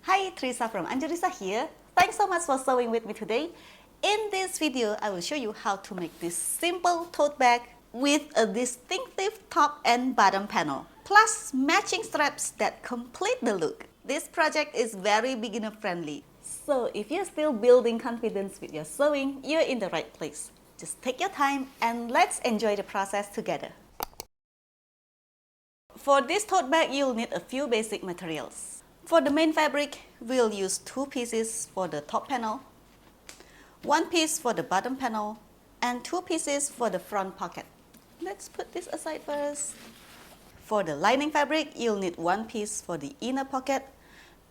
Hi, Teresa from Angelisa here. Thanks so much for sewing with me today. In this video, I will show you how to make this simple tote bag with a distinctive top and bottom panel, plus matching straps that complete the look. This project is very beginner friendly. So if you're still building confidence with your sewing, you're in the right place. Just take your time and let's enjoy the process together. For this tote bag, you'll need a few basic materials. For the main fabric, we'll use 2 pieces for the top panel, 1 piece for the bottom panel, and 2 pieces for the front pocket. Let's put this aside first. For the lining fabric, you'll need 1 piece for the inner pocket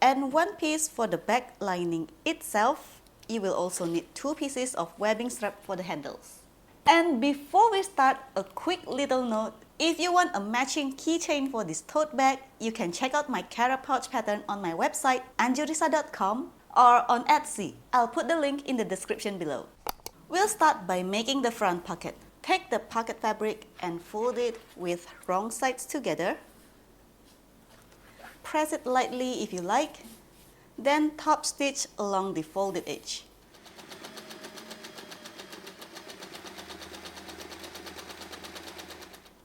and 1 piece for the back lining itself. You will also need 2 pieces of webbing strap for the handles. And before we start, a quick little note. If you want a matching keychain for this tote bag, you can check out my Cora pouch pattern on my website angelisa.com or on Etsy. I'll put the link in the description below. We'll start by making the front pocket. Take the pocket fabric and fold it with wrong sides together. Press it lightly if you like, then top stitch along the folded edge.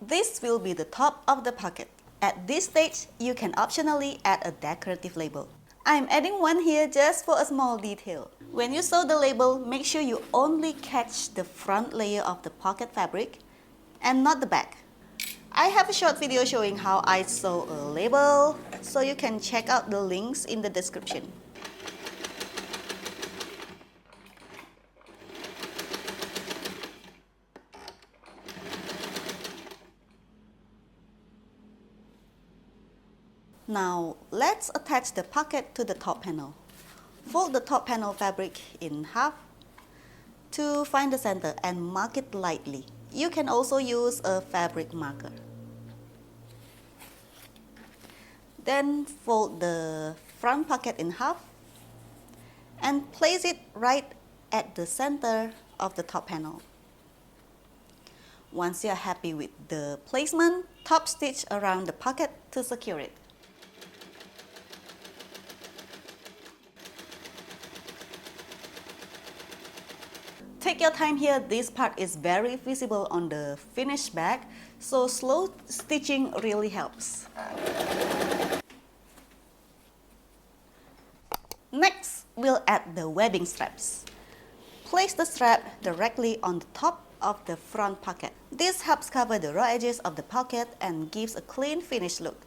This will be the top of the pocket. At this stage, you can optionally add a decorative label. I'm adding one here just for a small detail. When you sew the label, make sure you only catch the front layer of the pocket fabric and not the back. I have a short video showing how I sew a label, so you can check out the links in the description. Now, let's attach the pocket to the top panel. Fold the top panel fabric in half to find the center and mark it lightly. You can also use a fabric marker. Then fold the front pocket in half and place it right at the center of the top panel. Once you are happy with the placement, top stitch around the pocket to secure it. Take your time here, this part is very visible on the finished bag, so slow stitching really helps. Next, we'll add the webbing straps. Place the strap directly on the top of the front pocket. This helps cover the raw edges of the pocket and gives a clean finished look.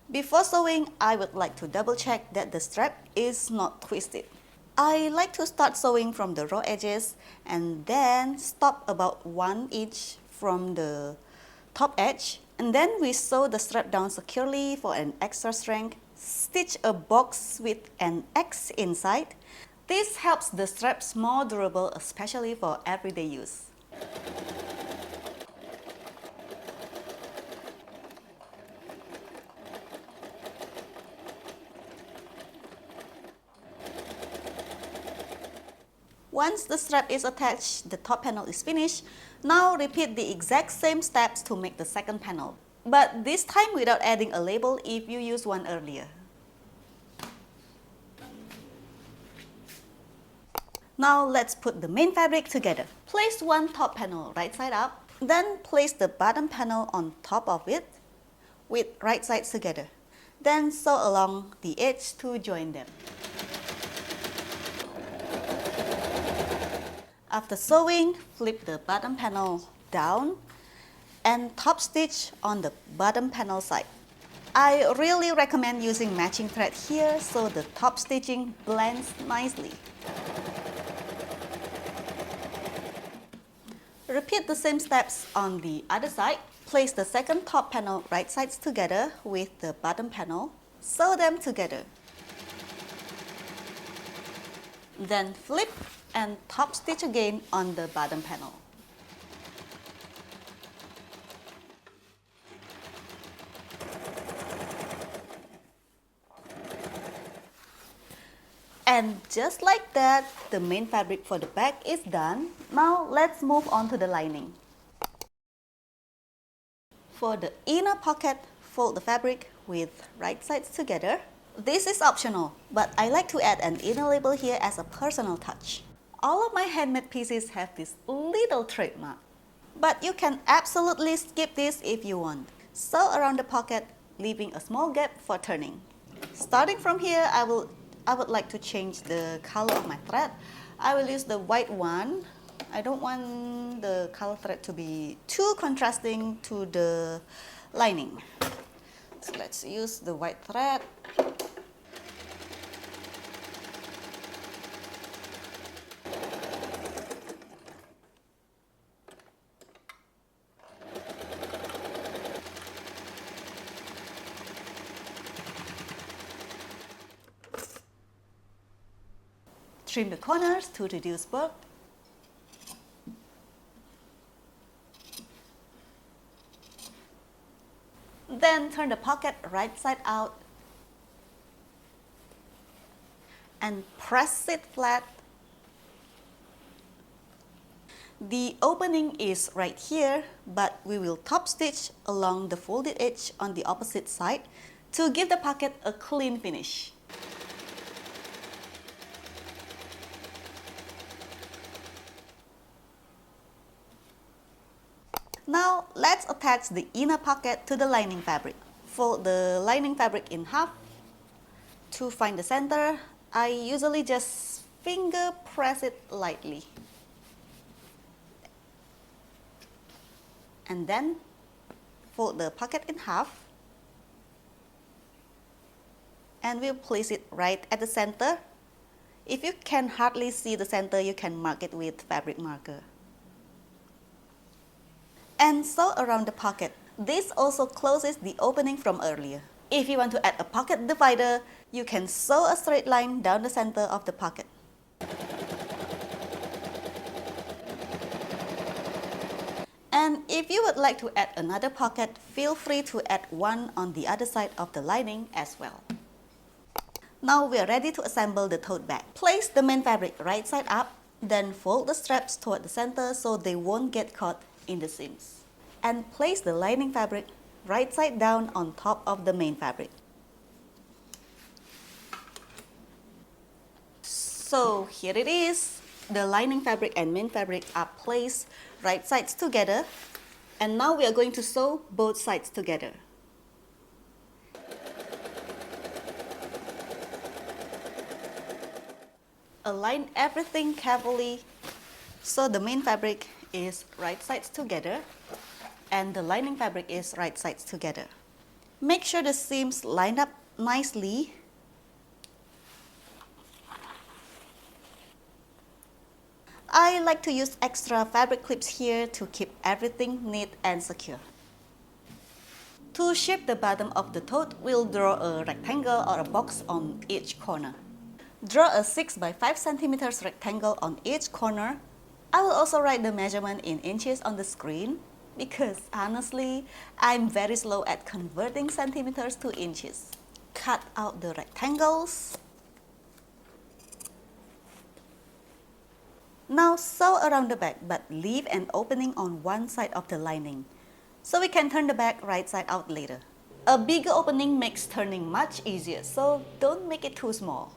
Before sewing, I would like to double check that the strap is not twisted. I like to start sewing from the raw edges and then stop about 1 inch from the top edge, and then we sew the strap down securely for an extra strength. Stitch a box with an X inside. This helps the straps more durable, especially for everyday use. Once the strap is attached, the top panel is finished. Now repeat the exact same steps to make the second panel, but this time without adding a label if you used one earlier. Now let's put the main fabric together. Place one top panel right side up, then place the bottom panel on top of it with right sides together. Then sew along the edge to join them. After sewing, flip the bottom panel down and top stitch on the bottom panel side. I really recommend using matching thread here so the top stitching blends nicely. Repeat the same steps on the other side. Place the second top panel right sides together with the bottom panel. Sew them together. Then flip and top stitch again on the bottom panel. And just like that, the main fabric for the bag is done. Now let's move on to the lining. For the inner pocket, fold the fabric with right sides together. This is optional, but I like to add an inner label here as a personal touch. All of my handmade pieces have this little trademark, but you can absolutely skip this if you want. Sew around the pocket, leaving a small gap for turning. Starting from here, I would like to change the color of my thread. I will use the white one. I don't want the color thread to be too contrasting to the lining. So let's use the white thread. Trim the corners to reduce bulk. Then turn the pocket right side out and press it flat. The opening is right here, but we will top stitch along the folded edge on the opposite side to give the pocket a clean finish. Now, let's attach the inner pocket to the lining fabric. Fold the lining fabric in half. To find the center, I usually just finger press it lightly. And then, fold the pocket in half. And we'll place it right at the center. If you can hardly see the center, you can mark it with fabric marker. And sew around the pocket. This also closes the opening from earlier. If you want to add a pocket divider, you can sew a straight line down the center of the pocket. And if you would like to add another pocket, feel free to add one on the other side of the lining as well. Now we are ready to assemble the tote bag. Place the main fabric right side up, then fold the straps toward the center so they won't get caught in the seams. And place the lining fabric right side down on top of the main fabric. So here it is. The lining fabric and main fabric are placed right sides together. And now we are going to sew both sides together. Align everything carefully so the main fabric is right sides together and the lining fabric is right sides together. Make sure the seams line up nicely. I like to use extra fabric clips here to keep everything neat and secure. To shape the bottom of the tote, we'll draw a rectangle or a box on each corner. Draw a 6 by 5 cm rectangle on each corner. I will also write the measurement in inches on the screen because honestly, I'm very slow at converting centimeters to inches. Cut out the rectangles. Now sew around the back but leave an opening on one side of the lining so we can turn the back right side out later. A bigger opening makes turning much easier, so don't make it too small.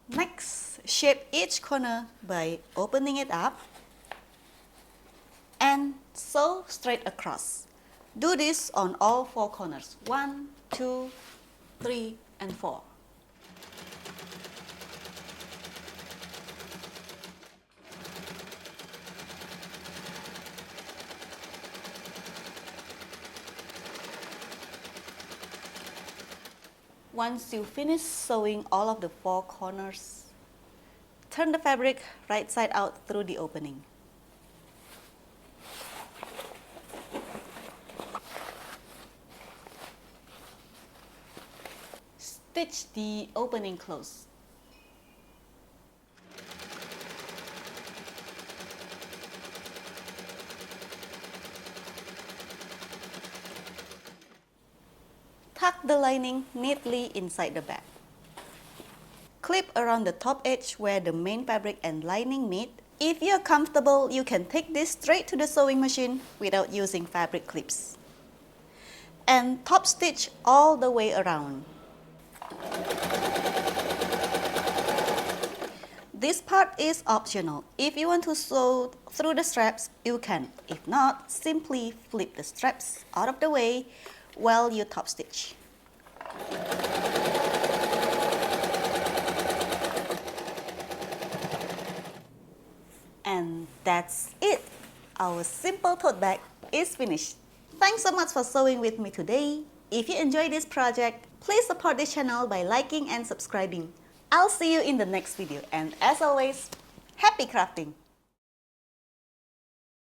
Next, shape each corner by opening it up and sew straight across. Do this on all 4 corners. 1, 2, 3, and 4. Once you finish sewing all of the 4 corners, turn the fabric right side out through the opening. Stitch the opening close. Tuck the lining neatly inside the bag. Clip around the top edge where the main fabric and lining meet. If you're comfortable, you can take this straight to the sewing machine without using fabric clips. and top stitch all the way around. This part is optional. If you want to sew through the straps, you can. If not, simply flip the straps out of the way while you top stitch. And that's it. Our simple tote bag is finished. Thanks so much for sewing with me today. If you enjoyed this project, please support this channel by liking and subscribing. I'll see you in the next video, and as always, happy crafting!